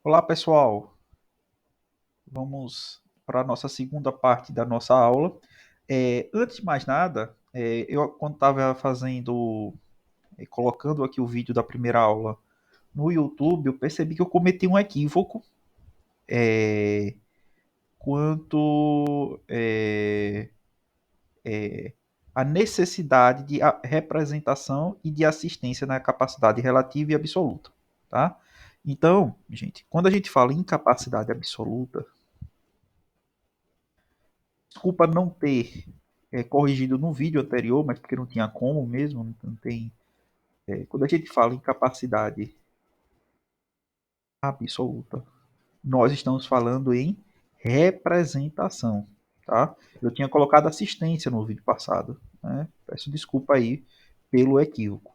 Olá, pessoal. Vamos para a nossa segunda parte da nossa aula. Antes de mais nada, eu quando estava colocando aqui o vídeo da primeira aula no YouTube, eu percebi que eu cometi um equívoco quanto à necessidade de representação e de assistência na capacidade relativa e absoluta, tá? Então, gente, quando a gente fala em capacidade absoluta, desculpa não ter corrigido no vídeo anterior, mas porque não tinha como mesmo, não tem. Quando a gente fala em capacidade absoluta, nós estamos falando em representação, tá? Eu tinha colocado assistência no vídeo passado, né? Peço desculpa aí pelo equívoco.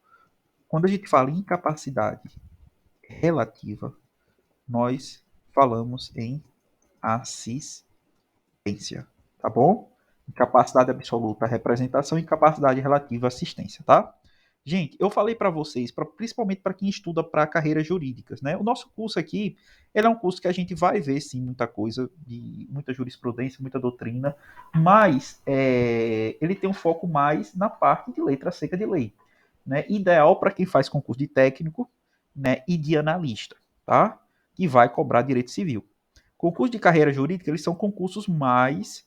Quando a gente fala em capacidade relativa, nós falamos em assistência, tá bom? Capacidade absoluta, representação e capacidade relativa, assistência, tá? Gente, eu falei para vocês, principalmente para quem estuda para carreiras jurídicas, né? O nosso curso aqui, ele é um curso que a gente vai ver sim muita coisa, de muita jurisprudência, muita doutrina, mas ele tem um foco mais na parte de letra seca de lei, né? Ideal para quem faz concurso de técnico, né? E de analista, tá? Que vai cobrar direito civil. Concurso de carreira jurídica, eles são concursos mais,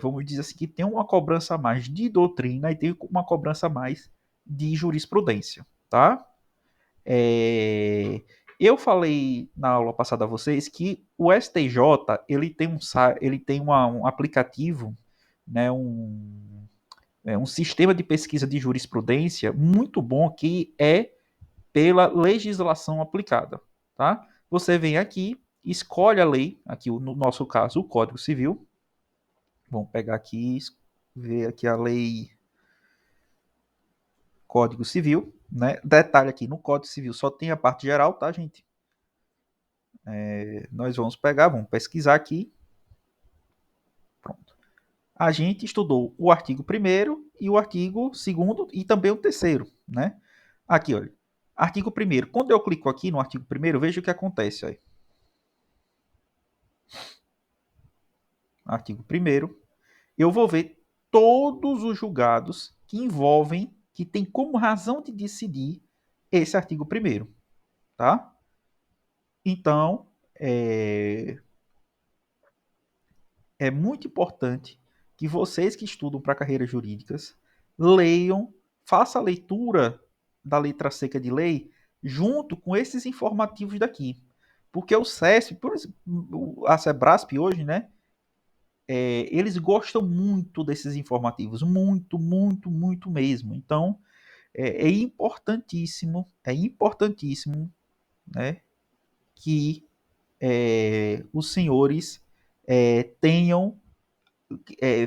vamos dizer assim, que tem uma cobrança mais de doutrina e tem uma cobrança mais de jurisprudência, tá? É, eu falei na aula passada a vocês que o STJ ele tem um aplicativo, né, um sistema de pesquisa de jurisprudência muito bom que é pela legislação aplicada, tá? Você vem aqui, escolhe a lei, aqui no nosso caso o Código Civil. Vamos pegar aqui, ver aqui a lei Código Civil, né? Detalhe aqui, no Código Civil só tem a parte geral, tá, gente? Nós vamos pegar, vamos pesquisar aqui. Pronto. A gente estudou o artigo 1º e o artigo 2º e também o 3º, né? Aqui, olha. Artigo 1º. Quando eu clico aqui no artigo 1º, veja o que acontece. Aí. Artigo 1º. Eu vou ver todos os julgados que envolvem, que tem como razão de decidir esse artigo 1º, tá? Então, é muito importante que vocês que estudam para carreiras jurídicas leiam, façam a leitura da letra seca de lei junto com esses informativos daqui. Porque o SESP, por exemplo, a Sebrasp hoje, né? Eles gostam muito desses informativos, muito, muito, muito mesmo. Então, é importantíssimo, né, que os senhores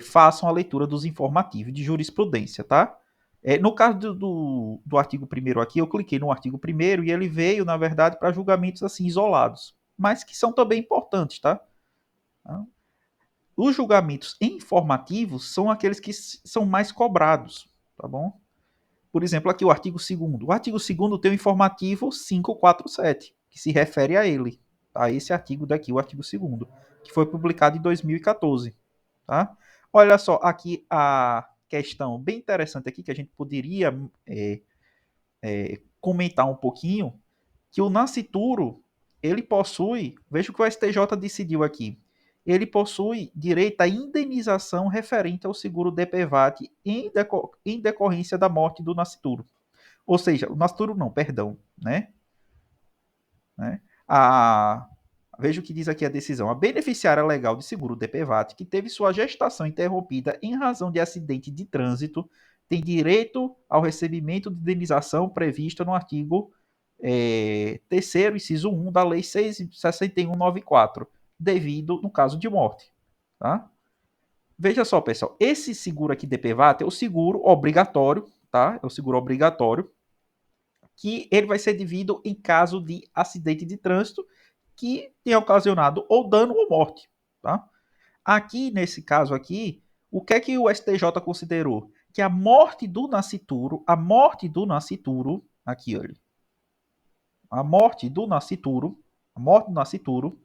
façam a leitura dos informativos de jurisprudência, tá? No caso do artigo 1º aqui, eu cliquei no artigo 1º e ele veio, na verdade, para julgamentos assim isolados, mas que são também importantes, tá? Os julgamentos informativos são aqueles que são mais cobrados, tá bom? Por exemplo, aqui o artigo 2º. O artigo 2º tem o informativo 547, que se refere a ele, a esse artigo daqui, o artigo 2º, que foi publicado em 2014, tá? Olha só, aqui a questão bem interessante aqui, que a gente poderia comentar um pouquinho, que o nascituro, ele possui, veja o que o STJ decidiu aqui, ele possui direito à indenização referente ao seguro DPVAT em decorrência da morte do nascituro. Ou seja, o nascituro não, perdão, né? A, veja o que diz aqui a decisão. A beneficiária legal de seguro DPVAT que teve sua gestação interrompida em razão de acidente de trânsito tem direito ao recebimento de indenização prevista no artigo 3º, inciso 1 da Lei 6194, devido no caso de morte. Tá? Veja só, pessoal, esse seguro aqui DPVAT é o seguro obrigatório, tá? É o seguro obrigatório que ele vai ser devido em caso de acidente de trânsito que tenha ocasionado ou dano ou morte, tá? Aqui, nesse caso aqui, o que o STJ considerou? Que a morte do nascituro, aqui, olha, a morte do nascituro, A morte do nascituro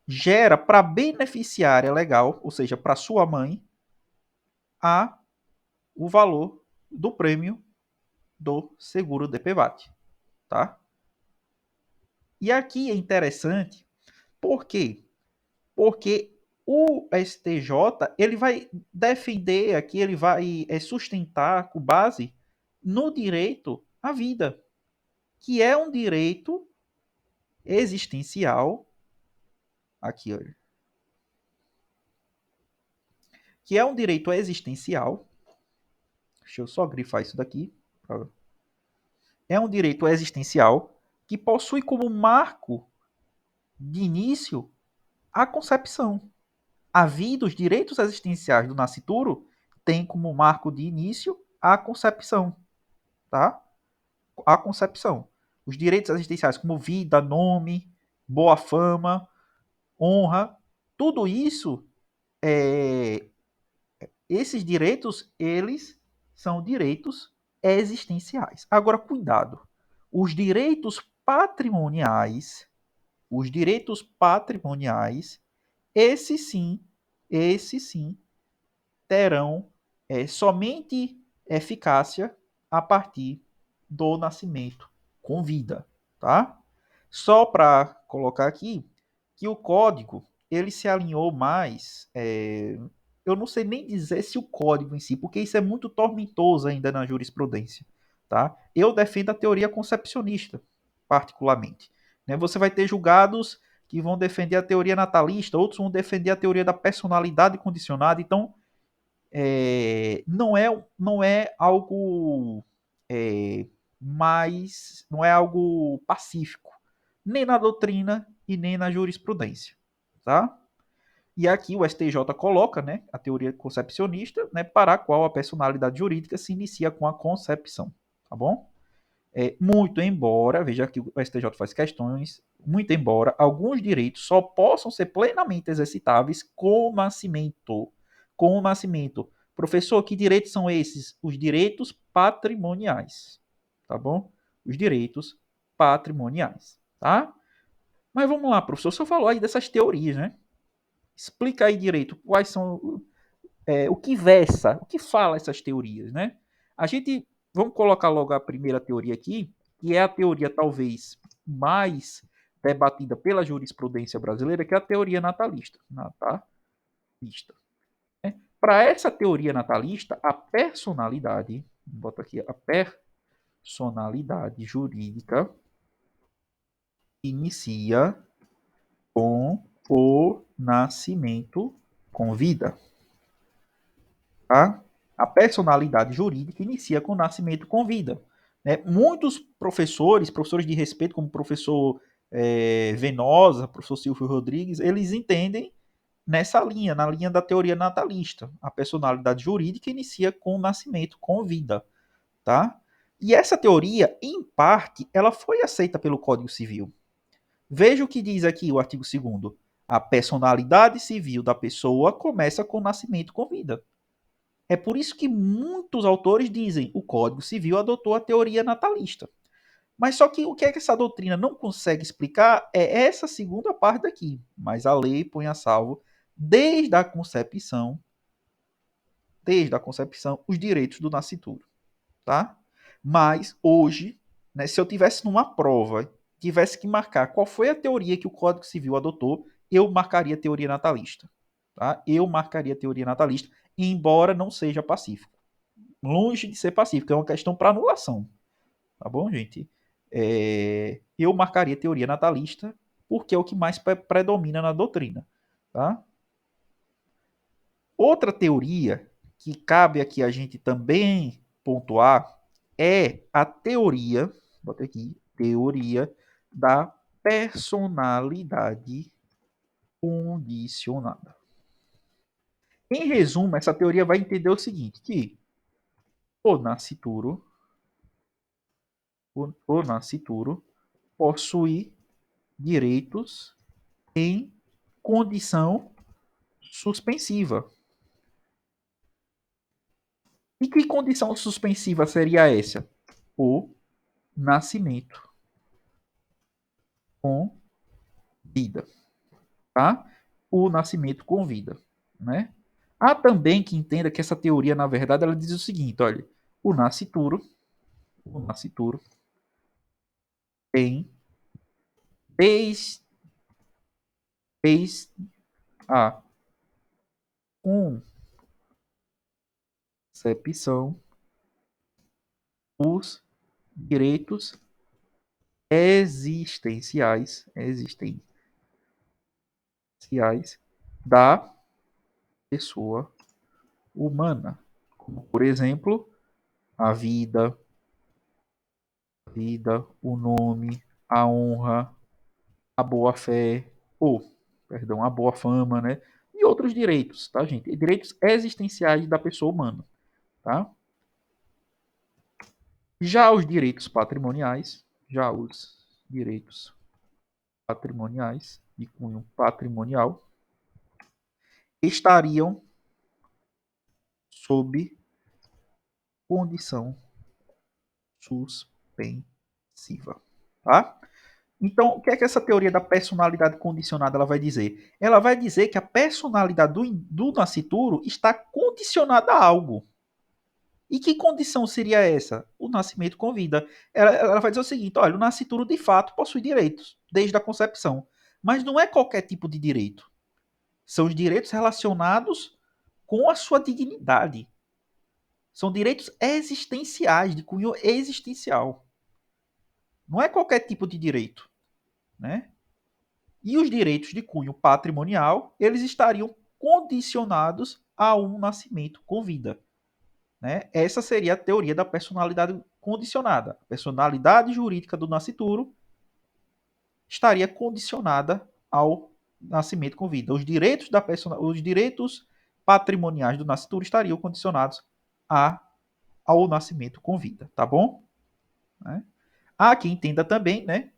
gera para a beneficiária legal, ou seja, para sua mãe, o valor do prêmio do seguro DPVAT, tá? E aqui é interessante, por quê? Porque o STJ ele vai defender aqui, ele vai sustentar com base no direito à vida, que é um direito existencial, aqui, olha, que é um direito existencial. Deixa eu só grifar isso daqui. É um direito existencial que possui como marco de início a concepção. A vida, os direitos existenciais do nascituro tem como marco de início a concepção, tá? A concepção. Os direitos existenciais como vida, nome, boa fama, honra, tudo isso, esses direitos, eles são direitos existenciais. Agora, cuidado. Os direitos patrimoniais, os direitos patrimoniais, esses sim terão somente eficácia a partir do nascimento com vida, tá? Só para colocar aqui que o código ele se alinhou mais. Eu não sei nem dizer se o código em si, porque isso é muito tormentoso ainda na jurisprudência, tá? Eu defendo a teoria concepcionista, particularmente. Né? Você vai ter julgados que vão defender a teoria natalista, outros vão defender a teoria da personalidade condicionada. Então, não é algo é, não é algo pacífico, nem na doutrina e nem na jurisprudência, tá? E aqui o STJ coloca, né, a teoria concepcionista, né, para a qual a personalidade jurídica se inicia com a concepção, tá bom? Muito embora, veja que o STJ faz questões, muito embora alguns direitos só possam ser plenamente exercitáveis com o nascimento. Com o nascimento. Professor, que direitos são esses? Os direitos patrimoniais. Tá bom? Os direitos patrimoniais. Tá? Mas vamos lá, professor. O senhor falou aí dessas teorias, né? Explica aí direito quais são o que versa, o que fala essas teorias, né? A gente, vamos colocar logo a primeira teoria aqui, que é a teoria talvez mais debatida pela jurisprudência brasileira, que é a teoria natalista. Né? Para essa teoria natalista, a personalidade, bota aqui, a personalidade jurídica inicia com o nascimento com vida. Tá? A personalidade jurídica inicia com o nascimento com vida. Né? Muitos professores de respeito, como o professor Venosa, professor Silvio Rodrigues, eles entendem nessa linha, na linha da teoria natalista. A personalidade jurídica inicia com o nascimento com vida. Tá? E essa teoria, em parte, ela foi aceita pelo Código Civil. Veja o que diz aqui o artigo 2º. A personalidade civil da pessoa começa com o nascimento com vida. É por isso que muitos autores dizem o Código Civil adotou a teoria natalista. Mas só que o que é que essa doutrina não consegue explicar é essa segunda parte daqui. Mas a lei põe a salvo, desde a concepção, os direitos do nascituro. Tá? Mas hoje, né, se eu tivesse numa prova, tivesse que marcar qual foi a teoria que o Código Civil adotou, eu marcaria a teoria natalista. Tá? Eu marcaria a teoria natalista, embora não seja pacífico. Longe de ser pacífico, é uma questão para anulação. Tá bom, gente? Eu marcaria a teoria natalista porque é o que mais predomina na doutrina. Tá? Outra teoria que cabe aqui a gente também pontuar é a teoria, bota aqui, teoria da personalidade condicionada. Em resumo, essa teoria vai entender o seguinte, que o nascituro, o nascituro possui direitos em condição suspensiva. E que condição suspensiva seria essa? O nascimento com vida, tá? O nascimento com vida, né? Há também que entenda que essa teoria, na verdade, ela diz o seguinte, olha, o nascituro, o nascituro tem desde a concepção os direitos existenciais da pessoa humana, como por exemplo a vida, o nome, a honra, a boa fé, ou, perdão, a boa fama, né? E outros direitos, tá, gente? Direitos existenciais da pessoa humana, tá? Já os direitos patrimoniais de cunho patrimonial estariam sob condição suspensiva, tá? Então, o que é que essa teoria da personalidade condicionada ela vai dizer? Ela vai dizer que a personalidade do nascituro está condicionada a algo. E que condição seria essa? O nascimento com vida. Ela vai dizer o seguinte: olha, o nascituro de fato possui direitos, desde a concepção. Mas não é qualquer tipo de direito. São os direitos relacionados com a sua dignidade. São direitos existenciais, de cunho existencial. Não é qualquer tipo de direito, né? E os direitos de cunho patrimonial, eles estariam condicionados a um nascimento com vida. Né? Essa seria a teoria da personalidade condicionada. A personalidade jurídica do nascituro estaria condicionada ao nascimento com vida. Os direitos patrimoniais do nascituro estariam condicionados a, ao nascimento com vida, tá bom? Né? Há quem entenda também, né,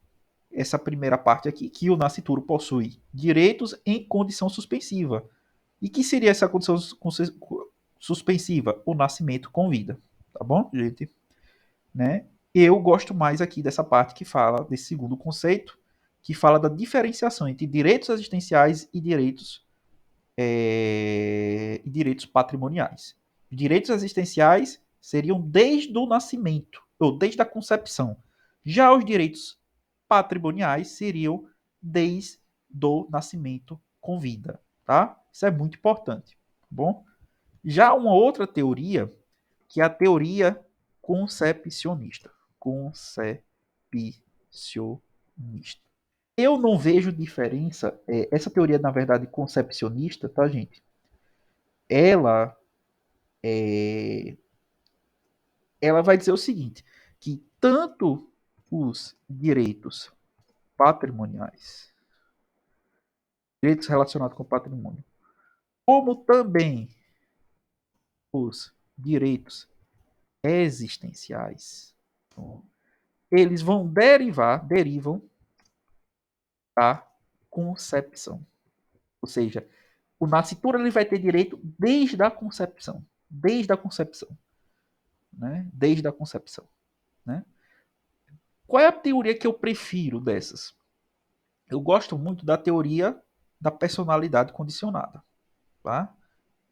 essa primeira parte aqui, que o nascituro possui direitos em condição suspensiva. E que seria essa condição suspensiva? O nascimento com vida. Tá bom, gente? Né? Eu gosto mais aqui dessa parte que fala desse segundo conceito, que fala da diferenciação entre direitos existenciais e direitos patrimoniais. Os direitos existenciais seriam desde o nascimento, ou desde a concepção. Já os direitos patrimoniais seriam desde o nascimento com vida, tá? Isso é muito importante, tá bom? Já uma outra teoria, que é a teoria concepcionista. Concepcionista. Eu não vejo diferença. Essa teoria, na verdade, concepcionista, tá, gente? Ela, é, ela vai dizer o seguinte: que tanto os direitos patrimoniais, direitos relacionados com patrimônio, como também os direitos existenciais, eles derivam da concepção. Ou seja, o nascituro ele vai ter direito desde a concepção. Desde a concepção. Né? Desde a concepção. Né? Qual é a teoria que eu prefiro dessas? Eu gosto muito da teoria da personalidade condicionada. Tá?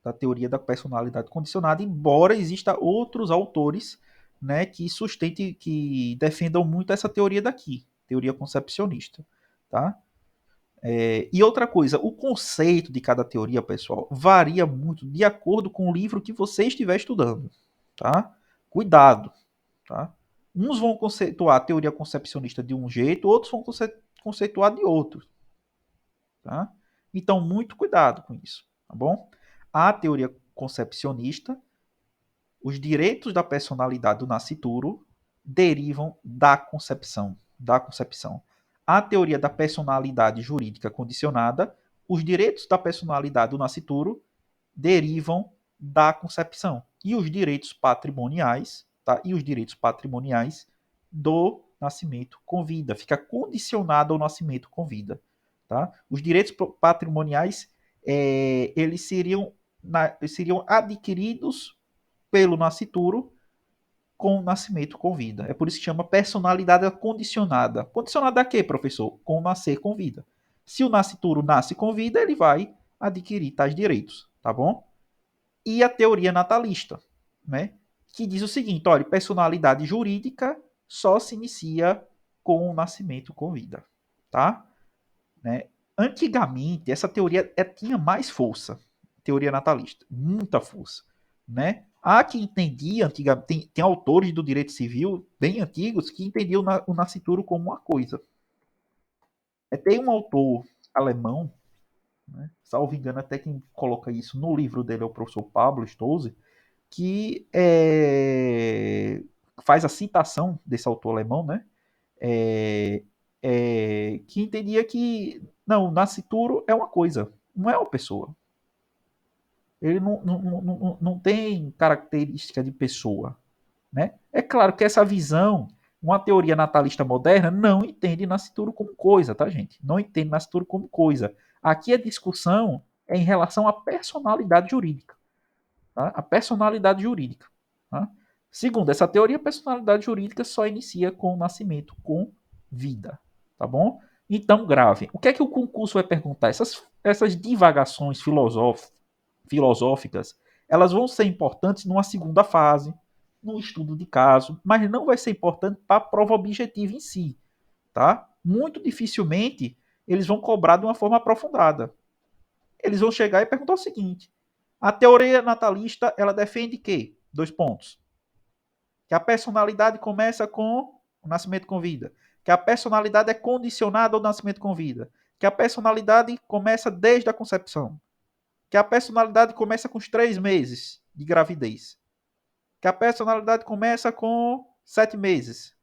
Da teoria da personalidade condicionada, embora exista outros autores, né, que sustentem, que defendam muito essa teoria daqui, teoria concepcionista, tá? E outra coisa, o conceito de cada teoria, pessoal, varia muito de acordo com o livro que você estiver estudando, tá? Cuidado, tá? Uns vão conceituar a teoria concepcionista de um jeito, outros vão conceituar de outro, tá? Então, muito cuidado com isso, tá bom? A teoria concepcionista, os direitos da personalidade do nascituro derivam da concepção, da concepção. A teoria da personalidade jurídica condicionada, os direitos da personalidade do nascituro derivam da concepção. E os direitos patrimoniais, tá? E os direitos patrimoniais do nascimento com vida, fica condicionado ao nascimento com vida, tá? Os direitos patrimoniais eles seriam adquiridos pelo nascituro com o nascimento com vida. É por isso que chama personalidade condicionada. Condicionada a quê, professor? Com nascer com vida. Se o nascituro nasce com vida, ele vai adquirir tais direitos, tá bom? E a teoria natalista, né? Que diz o seguinte: olha, personalidade jurídica só se inicia com o nascimento com vida, tá? Né? Antigamente, essa teoria tinha mais força, teoria natalista, muita força, né? Há quem entendia, tem autores do direito civil bem antigos que entendiam o nascituro como uma coisa. Tem um autor alemão, né, salvo engano, até quem coloca isso no livro dele é o professor Pablo Stolze, que faz a citação desse autor alemão, né? É, que entendia que não, o nascituro é uma coisa, não é uma pessoa. Ele não tem característica de pessoa. Né? É claro que essa visão, uma teoria natalista moderna, não entende nascituro como coisa, tá, gente? Não entende nascituro como coisa. Aqui a discussão é em relação à personalidade jurídica. Tá? A personalidade jurídica. Tá? Segundo essa teoria, a personalidade jurídica só inicia com o nascimento, com vida. Tá bom? Então, grave. O que é que o concurso vai perguntar? Essas divagações filosóficas, elas vão ser importantes numa segunda fase, no estudo de caso, mas não vai ser importante para a prova objetiva em si. Tá? Muito dificilmente eles vão cobrar de uma forma aprofundada. Eles vão chegar e perguntar o seguinte: a teoria natalista, ela defende que, dois pontos, que a personalidade começa com o nascimento com vida, que a personalidade é condicionada ao nascimento com vida, que a personalidade começa desde a concepção, que a personalidade começa com os 3 meses de gravidez, que a personalidade começa com 7 meses.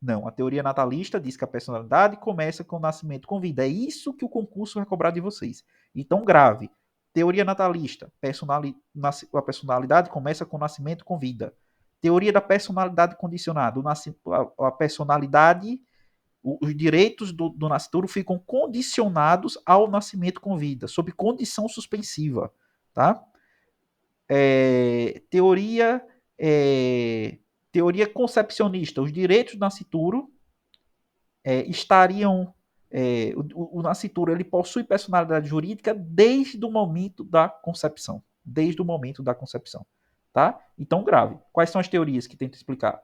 Não, a teoria natalista diz que a personalidade começa com o nascimento com vida. É isso que o concurso vai cobrar de vocês. Então, grave. Teoria natalista. A personalidade começa com o nascimento com vida. Teoria da personalidade condicionada. A personalidade, os direitos do nascituro ficam condicionados ao nascimento com vida, sob condição suspensiva. Tá? Teoria, teoria concepcionista. Os direitos do nascituro estariam. O nascituro ele possui personalidade jurídica desde o momento da concepção. Desde o momento da concepção. Tá? Então, grave. Quais são as teorias que tento explicar?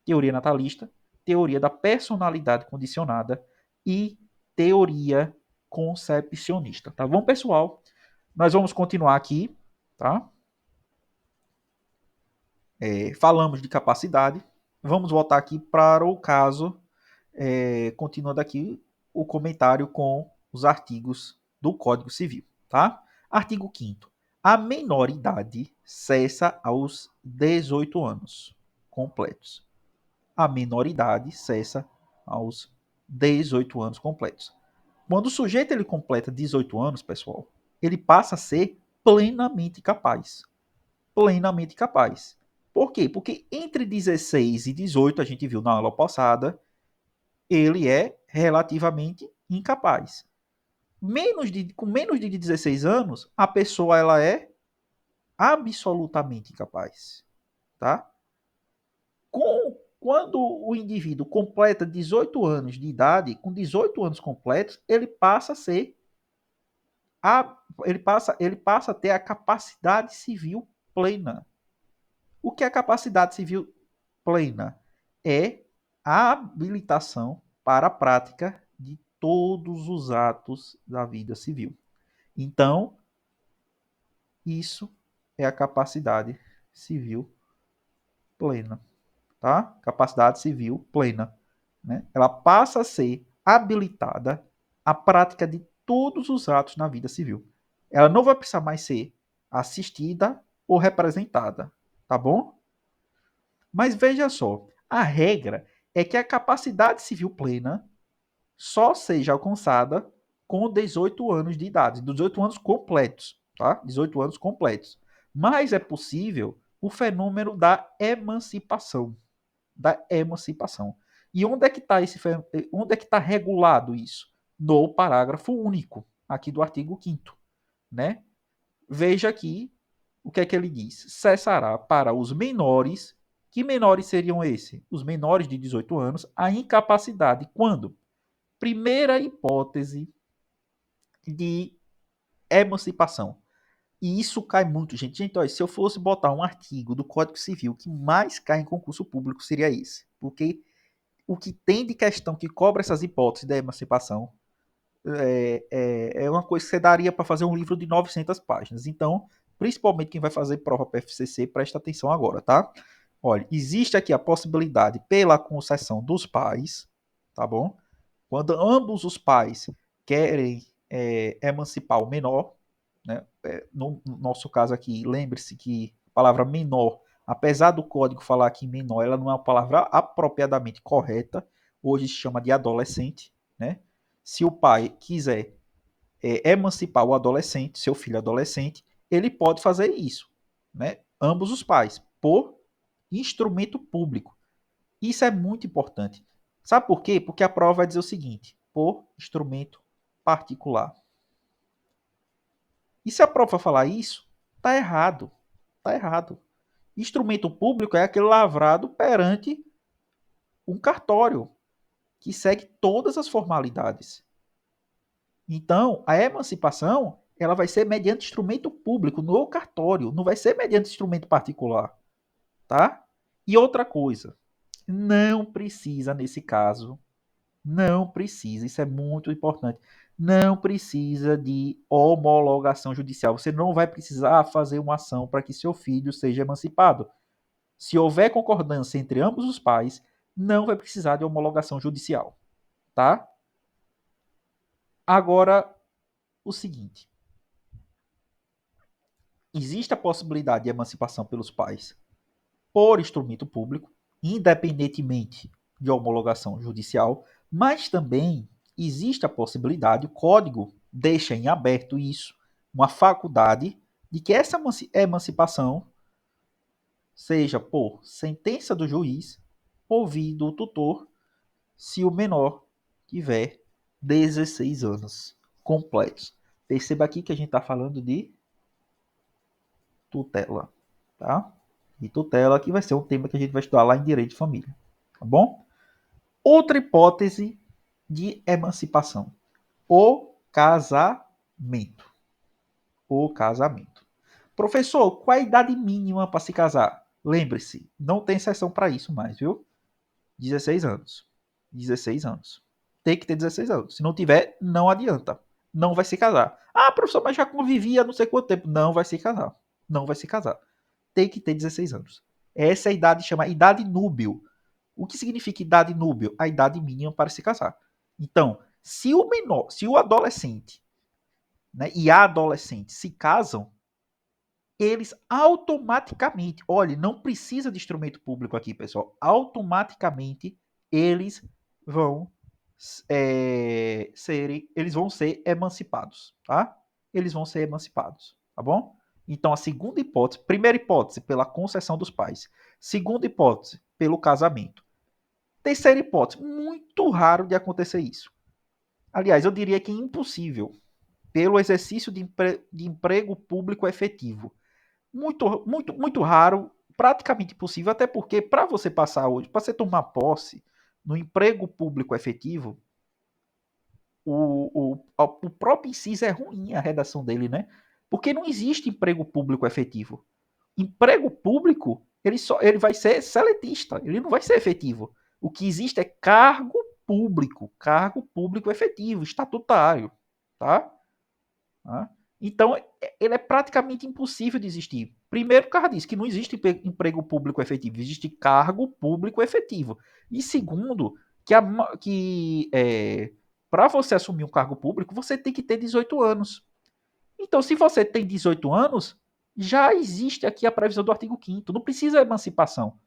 Teoria natalista, teoria da personalidade condicionada e teoria concepcionista. Tá bom, pessoal? Nós vamos continuar aqui, tá? Falamos de capacidade. Vamos voltar aqui para o caso, continuando aqui o comentário com os artigos do Código Civil. Tá? Artigo 5º. A menoridade cessa aos 18 anos completos. A menoridade cessa aos 18 anos completos. Quando o sujeito ele completa 18 anos, pessoal, ele passa a ser plenamente capaz. Plenamente capaz. Por quê? Porque entre 16 e 18, a gente viu na aula passada, ele é relativamente incapaz. Com menos de 16 anos, a pessoa ela é absolutamente incapaz. Tá? Quando o indivíduo completa 18 anos de idade, com 18 anos completos, ele passa a ser ele passa a ter a capacidade civil plena. O que é a capacidade civil plena? É a habilitação para a prática de todos os atos da vida civil. Então, isso é a capacidade civil plena, tá? Capacidade civil plena, né? Ela passa a ser habilitada à prática de todos os atos na vida civil. Ela não vai precisar mais ser assistida ou representada, tá bom? Mas veja só, a regra é que a capacidade civil plena só seja alcançada com 18 anos de idade, 18 anos completos, tá? 18 anos completos. Mas é possível o fenômeno da emancipação, E onde é que está onde é que está regulado isso? No parágrafo único aqui do artigo 5º, né? Veja aqui o que é que ele diz. Cessará para os menores. Que menores seriam esses? Os menores de 18 anos, a incapacidade. Quando? Primeira hipótese de emancipação. E isso cai muito, gente. Gente, olha, se eu fosse botar um artigo do Código Civil que mais cai em concurso público seria esse. Porque o que tem de questão que cobra essas hipóteses da emancipação é uma coisa que você daria para fazer um livro de 900 páginas. Então, principalmente quem vai fazer prova para FCC, presta atenção agora, tá? Olha, existe aqui a possibilidade pela concessão dos pais, tá bom? Quando ambos os pais querem emancipar o menor, né? No nosso caso aqui, lembre-se que a palavra menor, apesar do código falar que menor, ela não é uma palavra apropriadamente correta. Hoje se chama de adolescente, né? Se o pai quiser emancipar o adolescente, seu filho adolescente, ele pode fazer isso, né? Ambos os pais, por instrumento público. Isso é muito importante. Sabe por quê? Porque a prova vai dizer o seguinte: por instrumento particular. E se a prova falar isso, tá errado. Tá errado. Instrumento público é aquele lavrado perante um cartório, que segue todas as formalidades. Então, a emancipação, ela vai ser mediante instrumento público no cartório, não vai ser mediante instrumento particular, tá? E outra coisa, não precisa nesse caso, não precisa, isso é muito importante. Não precisa de homologação judicial. Você não vai precisar fazer uma ação para que seu filho seja emancipado. Se houver concordância entre ambos os pais, não vai precisar de homologação judicial, tá? Agora, o seguinte, existe a possibilidade de emancipação pelos pais por instrumento público, independentemente de homologação judicial, mas também existe a possibilidade, o código deixa em aberto isso, uma faculdade de que essa emancipação seja por sentença do juiz, ouvido o tutor, se o menor tiver 16 anos completos. Perceba aqui que a gente está falando de tutela, tá? E tutela que vai ser um tema que a gente vai estudar lá em Direito de Família, tá bom? Outra hipótese de emancipação, o casamento. O casamento. Professor, qual é a idade mínima para se casar? Lembre-se, não tem exceção para isso mais, viu? 16 anos. 16 anos. Tem que ter 16 anos. Se não tiver, não adianta. Não vai se casar. Ah, professor, mas já convivia não sei quanto tempo. Não vai se casar. Não vai se casar. Tem que ter 16 anos. Essa é a idade chama idade núbil. O que significa idade núbil? A idade mínima para se casar. Então, se o menor, se o adolescente, né, e a adolescente se casam, eles automaticamente, olha, não precisa de instrumento público aqui, pessoal, automaticamente eles vão eles vão ser emancipados, tá? Eles vão ser emancipados, tá bom? Então, a segunda hipótese, primeira hipótese, pela concessão dos pais. Segunda hipótese, pelo casamento. Terceira hipótese, muito raro de acontecer isso. Aliás, eu diria que é impossível, pelo exercício de emprego público efetivo. Muito, muito, muito raro, praticamente impossível, até porque para você passar hoje, para você tomar posse no emprego público efetivo, o próprio inciso é ruim a redação dele, né? Porque não existe emprego público efetivo. Emprego público, ele vai ser seletista, ele não vai ser efetivo. O que existe é cargo público efetivo, estatutário, tá? Tá? Então, ele é praticamente impossível de existir. Primeiro, por causa disso, que não existe emprego público efetivo, existe cargo público efetivo. E segundo, que para você assumir um cargo público, você tem que ter 18 anos. Então, se você tem 18 anos, já existe aqui a previsão do artigo 5º. Não precisa emancipação.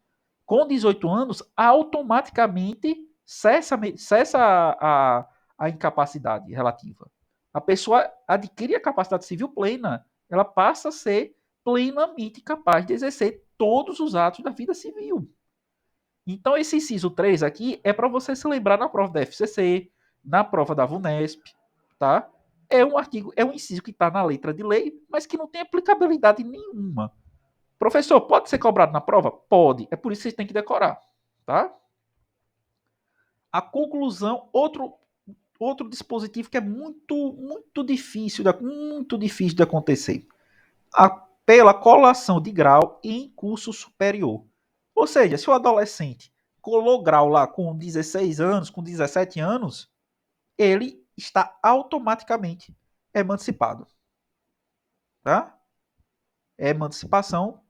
Com 18 anos, automaticamente cessa a incapacidade relativa. A pessoa adquire a capacidade civil plena. Ela passa a ser plenamente capaz de exercer todos os atos da vida civil. Então, esse inciso 3 aqui é para você se lembrar na prova da FCC, na prova da VUNESP, tá? É um artigo, é um inciso que está na letra de lei, mas que não tem aplicabilidade nenhuma. Professor, pode ser cobrado na prova? Pode. É por isso que vocês têm que decorar, tá? A conclusão, outro dispositivo que é muito difícil de acontecer. Pela colação de grau em curso superior. Ou seja, se o adolescente colou grau lá com 16 anos, com 17 anos, ele está automaticamente emancipado. Tá? É emancipação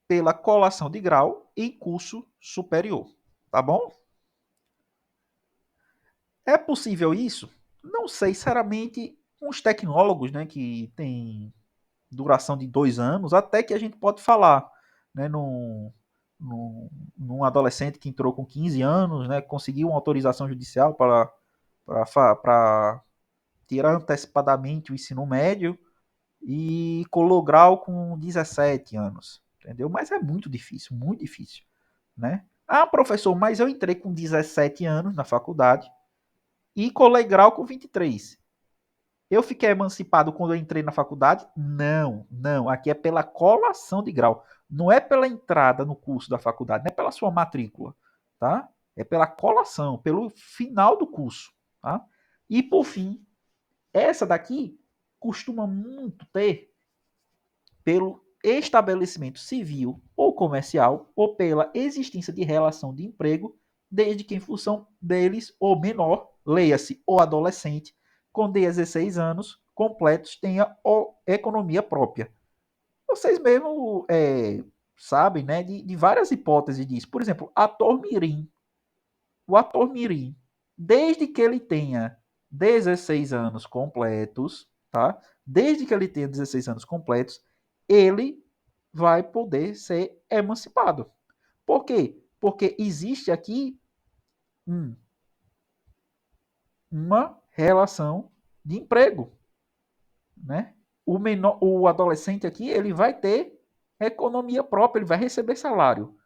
pela colação de grau em curso superior. Tá bom? É possível isso? Não sei, sinceramente, uns tecnólogos, né, que tem duração de 2 anos, até que a gente pode falar, né, num adolescente que entrou com 15 anos, né, conseguiu uma autorização judicial para tirar antecipadamente o ensino médio e colou grau com 17 anos, entendeu? Mas é muito difícil, né? Ah, professor, mas eu entrei com 17 anos na faculdade e colei grau com 23. Eu fiquei emancipado quando eu entrei na faculdade? Não, não. Aqui é pela colação de grau. Não é pela entrada no curso da faculdade, não é pela sua matrícula, tá? É pela colação, pelo final do curso, tá? E por fim, essa daqui costuma muito ter pelo estabelecimento civil ou comercial ou pela existência de relação de emprego, desde que em função deles o menor, leia-se o adolescente, com 16 anos completos tenha economia própria. Vocês mesmo sabem, né, de várias hipóteses disso. Por exemplo, o ator mirim, desde que ele tenha 16 anos completos, tá? Desde que ele tenha 16 anos completos, ele vai poder ser emancipado. Por quê? Porque existe aqui um, uma relação de emprego, né? O adolescente aqui, ele vai ter economia própria, ele vai receber salário,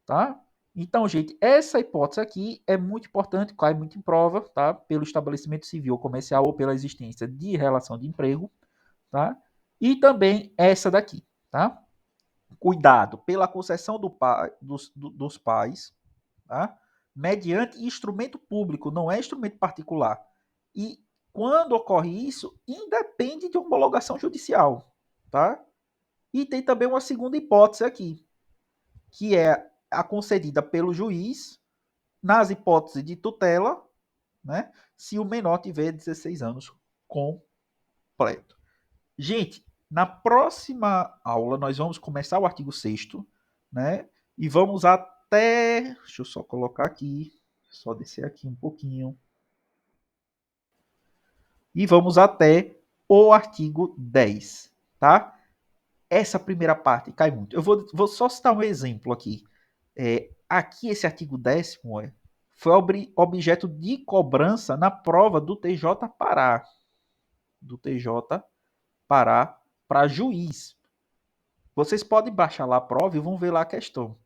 tá? Então, gente, essa hipótese aqui é muito importante, cai muito em prova, tá? Pelo estabelecimento civil ou comercial ou pela existência de relação de emprego, tá? E também essa daqui, tá? Cuidado pela concessão dos pais, tá? Mediante instrumento público, não é instrumento particular. E quando ocorre isso, independe de homologação judicial, tá? E tem também uma segunda hipótese aqui, que é a concedida pelo juiz nas hipóteses de tutela, né? Se o menor tiver 16 anos completo. Gente, na próxima aula nós vamos começar o artigo 6º, né? E vamos até, deixa eu só colocar aqui, só descer aqui um pouquinho. E vamos até o artigo 10, tá? Essa primeira parte cai muito. Eu vou só citar um exemplo aqui. Aqui esse artigo 10º foi objeto de cobrança na prova do TJ Pará. Do TJ Pará para juiz. Vocês podem baixar lá a prova e vão ver lá a questão.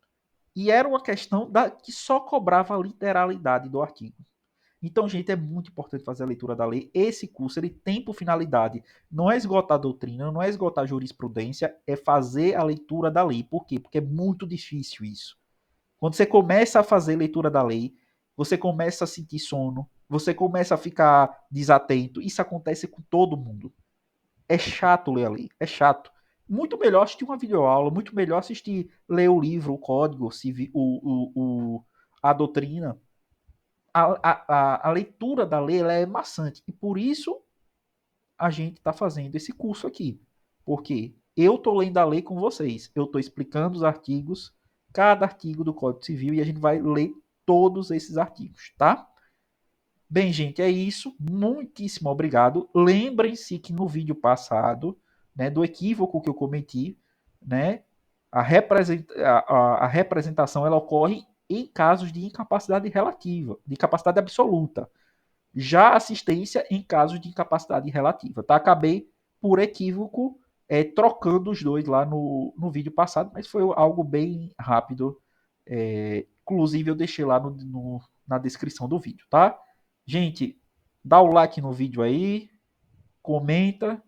E era uma questão que só cobrava a literalidade do artigo. Então, gente, é muito importante fazer a leitura da lei. Esse curso ele tem por finalidade não é esgotar a doutrina, não é esgotar a jurisprudência, é fazer a leitura da lei. Por quê? Porque é muito difícil isso. Quando você começa a fazer leitura da lei, você começa a sentir sono, você começa a ficar desatento. Isso acontece com todo mundo. É chato ler a lei, é chato. Muito melhor assistir uma videoaula, muito melhor assistir, ler o livro, o código, a doutrina. A leitura da lei ela é maçante. E por isso a gente está fazendo esse curso aqui. Porque eu estou lendo a lei com vocês. Eu estou explicando os artigos, cada artigo do Código Civil, e a gente vai ler todos esses artigos, tá? Bem, gente, é isso. Muitíssimo obrigado. Lembrem-se que no vídeo passado, né, do equívoco que eu cometi, né, a representação ela ocorre em casos de incapacidade relativa, de incapacidade absoluta. Já a assistência em casos de incapacidade relativa. Tá? Acabei, por equívoco, trocando os dois lá no vídeo passado, mas foi algo bem rápido. Inclusive, eu deixei lá na descrição do vídeo, tá? Gente, dá o like no vídeo aí, comenta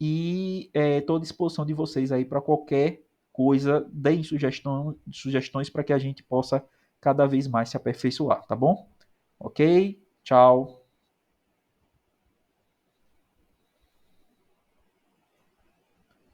e estou à disposição de vocês aí para qualquer coisa, deem sugestões para que a gente possa cada vez mais se aperfeiçoar, tá bom? Ok? Tchau.